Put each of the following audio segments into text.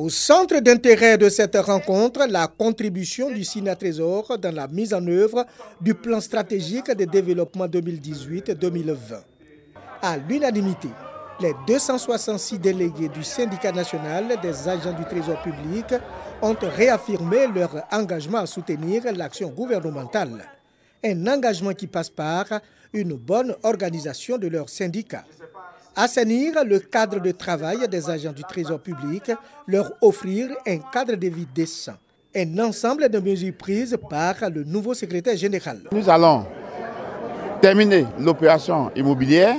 Au centre d'intérêt de cette rencontre, la contribution du Sina Trésor dans la mise en œuvre du plan stratégique de développement 2018-2020. À l'unanimité, les 266 délégués du syndicat national des agents du Trésor public ont réaffirmé leur engagement à soutenir l'action gouvernementale. Un engagement qui passe par une bonne organisation de leur syndicat. Assainir le cadre de travail des agents du Trésor public, leur offrir un cadre de vie décent. Un ensemble de mesures prises par le nouveau secrétaire général. Nous allons terminer l'opération immobilière.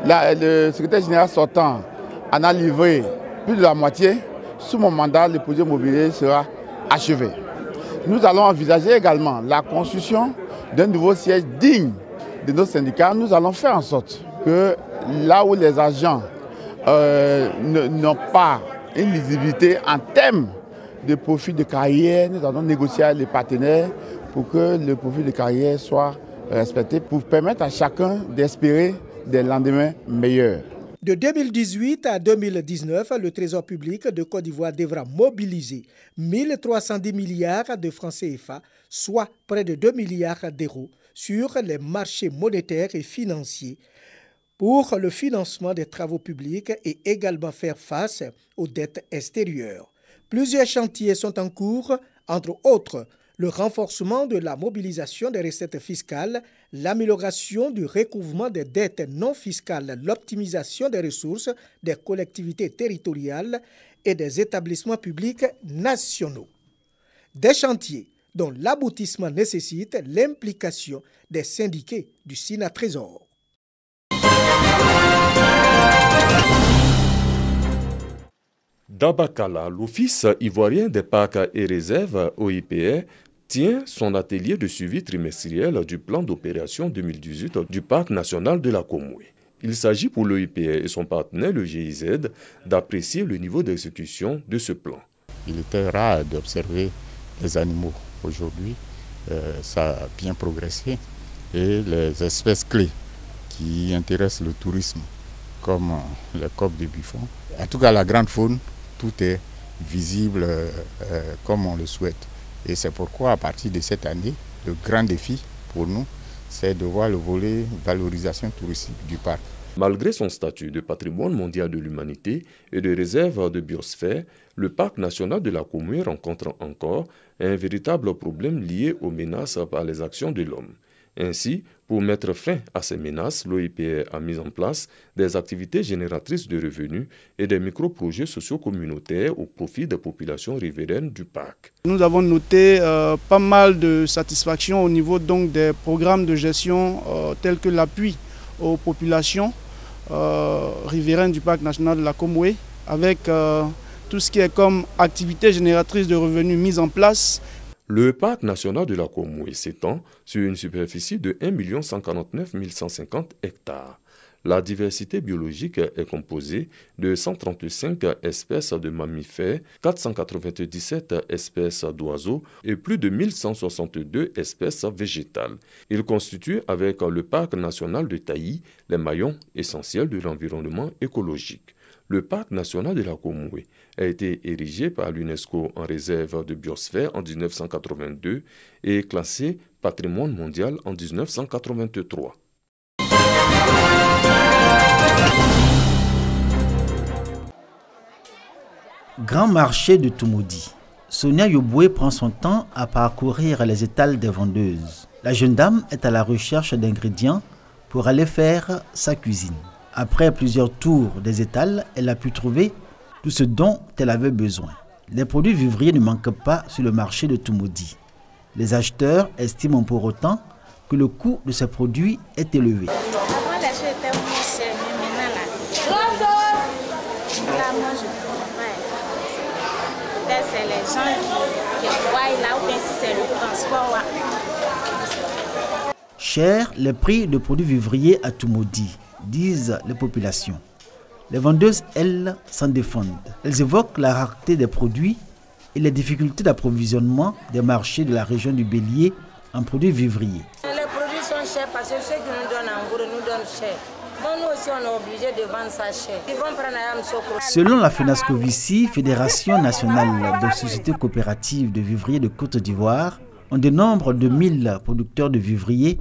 Le secrétaire général sortant en a livré plus de la moitié. Sous mon mandat, le projet immobilier sera achevé. Nous allons envisager également la construction d'un nouveau siège digne de nos syndicats. Nous allons faire en sorte que là où les agents n'ont pas une lisibilité en termes de profil de carrière, nous allons négocier avec les partenaires pour que le profil de carrière soit respecté, pour permettre à chacun d'espérer des lendemains meilleurs. De 2018 à 2019, le Trésor public de Côte d'Ivoire devra mobiliser 1 310 milliards de francs CFA, soit près de 2 milliards d'euros, sur les marchés monétaires et financiers pour le financement des travaux publics et également faire face aux dettes extérieures. Plusieurs chantiers sont en cours, entre autres le renforcement de la mobilisation des recettes fiscales, l'amélioration du recouvrement des dettes non fiscales, l'optimisation des ressources des collectivités territoriales et des établissements publics nationaux. Des chantiers dont l'aboutissement nécessite l'implication des syndiqués du Sina Trésor. D'Abakala, l'Office ivoirien des parcs et réserves OIPR tient son atelier de suivi trimestriel du plan d'opération 2018 du Parc national de la Komoué. Il s'agit pour l'OIPR et son partenaire, le GIZ, d'apprécier le niveau d'exécution de ce plan. Il était rare d'observer les animaux. Aujourd'hui, ça a bien progressé et les espèces clés qui intéressent le tourisme, comme le coq de Buffon, en tout cas la grande faune, tout est visible comme on le souhaite. Et c'est pourquoi, à partir de cette année, le grand défi pour nous, c'est de voir le volet valorisation touristique du parc. Malgré son statut de patrimoine mondial de l'humanité et de réserve de biosphère, le parc national de la Komoué rencontre encore un véritable problème lié aux menaces par les actions de l'homme. Ainsi, pour mettre fin à ces menaces, l'OIPR a mis en place des activités génératrices de revenus et des micro-projets socio-communautaires au profit des populations riveraines du parc. Nous avons noté pas mal de satisfaction au niveau donc des programmes de gestion tels que l'appui aux populations riveraines du parc national de la Komoué, avec tout ce qui est comme activité génératrice de revenus mise en place. Le parc national de la Komoué s'étend sur une superficie de 1 149 150 hectares. La diversité biologique est composée de 135 espèces de mammifères, 497 espèces d'oiseaux et plus de 1162 espèces végétales. Il constitue avec le parc national de Taï les maillons essentiels de l'environnement écologique. Le parc national de la Komoué a été érigé par l'UNESCO en réserve de biosphère en 1982 et classé patrimoine mondial en 1983. Grand marché de Toumoudi. Sonia Yoboué prend son temps à parcourir les étals des vendeuses. La jeune dame est à la recherche d'ingrédients pour aller faire sa cuisine. Après plusieurs tours des étals, elle a pu trouver tout ce dont elle avait besoin. Les produits vivriers ne manquent pas sur le marché de Toumoudi. Les acheteurs estiment pour autant que le coût de ces produits est élevé. Avant, les choses étaient moins chères, mais maintenant, là, moi, je ne comprends pas. Peut-être c'est les gens qui voient là, ou bien si c'est le transport. Cher les prix de produits vivriers à Toumoudi, disent les populations. Les vendeuses, elles, s'en défendent. Elles évoquent la rareté des produits et les difficultés d'approvisionnement des marchés de la région du Bélier en produits vivriers. Les produits sont chers parce que ceux qui nous donnent en gros nous donnent cher. Nous aussi, on est obligé de vendre ça cher. Ils vont prendre un Yamsokro. Selon la FENASCOVICI, Fédération nationale de sociétés coopératives de vivriers de Côte d'Ivoire, on dénombre de 1000 producteurs de vivriers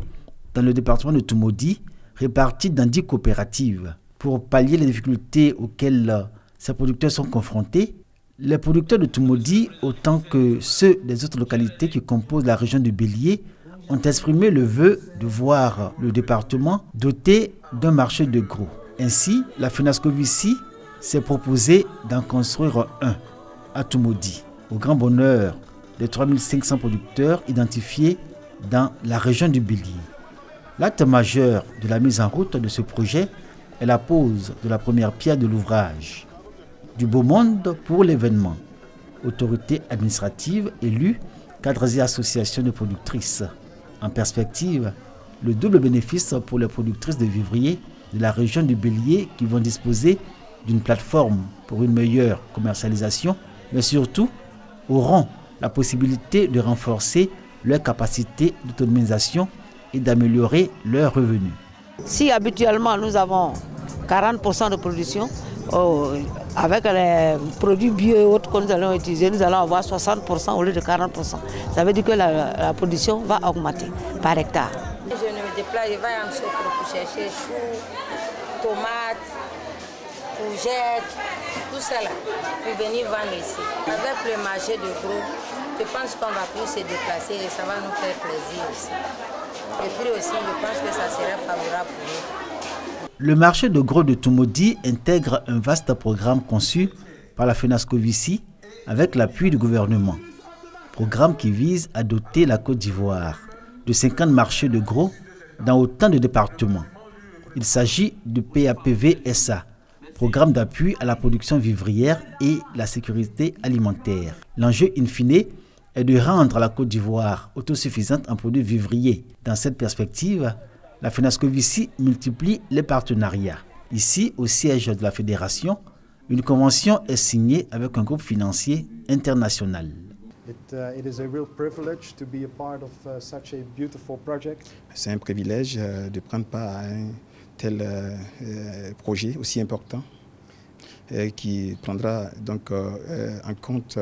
dans le département de Toumoudi, répartis dans 10 coopératives. Pour pallier les difficultés auxquelles ces producteurs sont confrontés, les producteurs de Toumoudi, autant que ceux des autres localités qui composent la région du Bélier, ont exprimé le vœu de voir le département doté d'un marché de gros. Ainsi, la FENASCOVICI s'est proposé d'en construire un à Toumoudi, au grand bonheur des 3500 producteurs identifiés dans la région du Bélier. L'acte majeur de la mise en route de ce projet est la pose de la première pierre de l'ouvrage. Du beau monde pour l'événement. Autorités administratives, élus, cadres et associations de productrices. En perspective, le double bénéfice pour les productrices de vivriers de la région du Bélier qui vont disposer d'une plateforme pour une meilleure commercialisation, mais surtout auront la possibilité de renforcer leur capacité d'autonomisation et d'améliorer leurs revenus. Si habituellement nous avons 40% de production, avec les produits bio et autres que nous allons utiliser, nous allons avoir 60% au lieu de 40%. Ça veut dire que la production va augmenter par hectare. Je ne me déplace, je vais à Yamsokro pour chercher choux, tomates, courgettes, tout ça là, pour venir vendre ici. Avec le marché de gros, je pense qu'on va plus se déplacer et ça va nous faire plaisir aussi. Et puis aussi, je pense que ça serait favorable pour nous. Le marché de gros de Toumoudi intègre un vaste programme conçu par la FENASCOVICI avec l'appui du gouvernement. Programme qui vise à doter la Côte d'Ivoire de 50 marchés de gros dans autant de départements. Il s'agit du PAPV-SA, programme d'appui à la production vivrière et la sécurité alimentaire. L'enjeu in fine est de rendre la Côte d'Ivoire autosuffisante en produits vivriers. Dans cette perspective, la FENASCOVICI multiplie les partenariats. Ici, au siège de la fédération, une convention est signée avec un groupe financier international. C'est un privilège de prendre part à un tel projet aussi important qui prendra donc en compte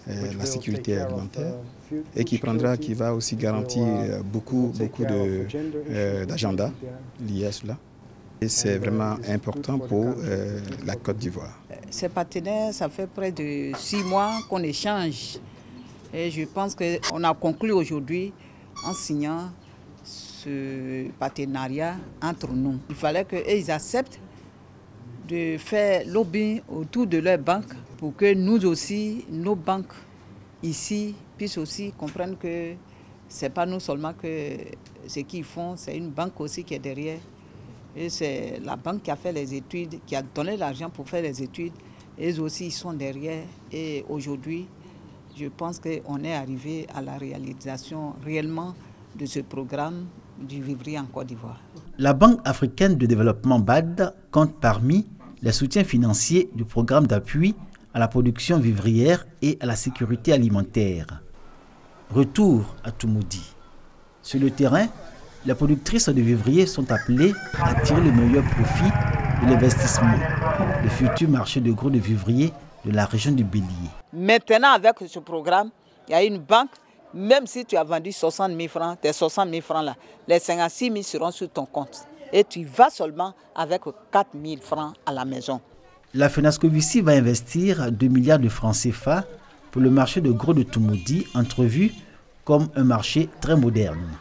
la sécurité alimentaire et qui va aussi garantir beaucoup d'agendas liés à cela. Et c'est vraiment important pour la Côte d'Ivoire. Ces partenaires, ça fait près de 6 mois qu'on échange. Et je pense qu'on a conclu aujourd'hui en signant ce partenariat entre nous. Il fallait qu'ils acceptent de faire lobby autour de leurs banques pour que nous aussi, nos banques ici, puissent aussi comprendre que ce n'est pas nous seulement que ce qu'ils font, c'est une banque aussi qui est derrière. Et c'est la banque qui a fait les études, qui a donné l'argent pour faire les études. Eux aussi, ils sont derrière. Et aujourd'hui, je pense qu'on est arrivé à la réalisation réellement de ce programme du vivrier en Côte d'Ivoire. La Banque africaine de développement BAD compte parmi les soutiens financiers du programme d'appui à la production vivrière et à la sécurité alimentaire. Retour à Toumoudi. Sur le terrain, les productrices de vivriers sont appelées à tirer le meilleur profit de l'investissement, le futur marché de gros de vivriers de la région du Bélier. Maintenant, avec ce programme, il y a une banque, même si tu as vendu 60 000 francs, tes 60 000 francs là, les 56 000 seront sur ton compte. Et tu vas seulement avec 4 000 francs à la maison. La FENASCOVICI va investir 2 milliards de francs CFA pour le marché de gros de Toumoudi, entrevu comme un marché très moderne.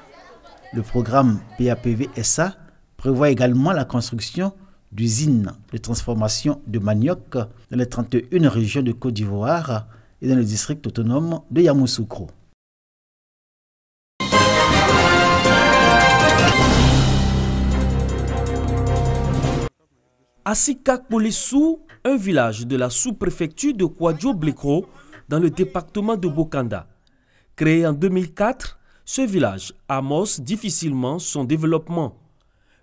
Le programme PAPV-SA prévoit également la construction d'usines de transformation de manioc dans les 31 régions de Côte d'Ivoire et dans le district autonome de Yamoussoukro. À Sikak-Polessou, un village de la sous-préfecture de Kwadjo-Blekro, dans le département de Bokanda. Créé en 2004, ce village amorce difficilement son développement.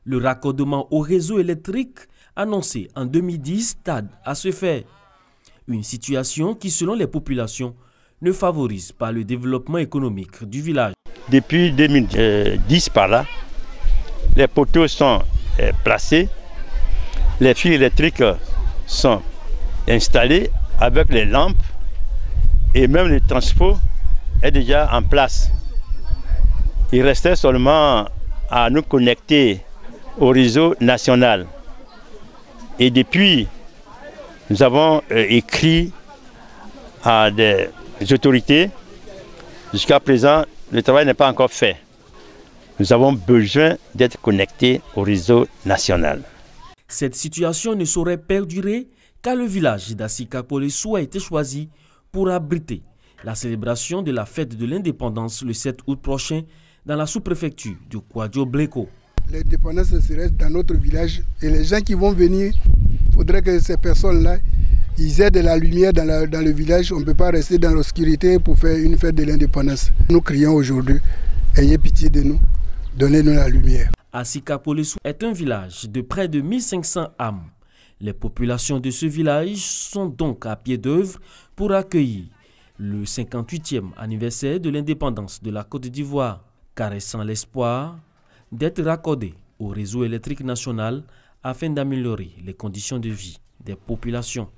Le raccordement au réseau électrique annoncé en 2010 tarde à se faire. Une situation qui, selon les populations, ne favorise pas le développement économique du village. Depuis 2010 par là, les poteaux sont placés Les fils électriques sont installés avec les lampes et même le transport est déjà en place. Il restait seulement à nous connecter au réseau national. Et depuis, nous avons écrit à des autorités. Jusqu'à présent, le travail n'est pas encore fait. Nous avons besoin d'être connectés au réseau national. Cette situation ne saurait perdurer car le village d'Asikapolissou a été choisi pour abriter la célébration de la fête de l'indépendance le 7 août prochain dans la sous-préfecture de Kwadjo Bleko. L'indépendance serait dans notre village et les gens qui vont venir, il faudrait que ces personnes-là, ils aient de la lumière dans le village. On ne peut pas rester dans l'obscurité pour faire une fête de l'indépendance. Nous crions aujourd'hui, ayez pitié de nous, donnez-nous la lumière. Asikapolissou est un village de près de 1500 âmes. Les populations de ce village sont donc à pied d'œuvre pour accueillir le 58e anniversaire de l'indépendance de la Côte d'Ivoire, caressant l'espoir d'être raccordés au réseau électrique national afin d'améliorer les conditions de vie des populations.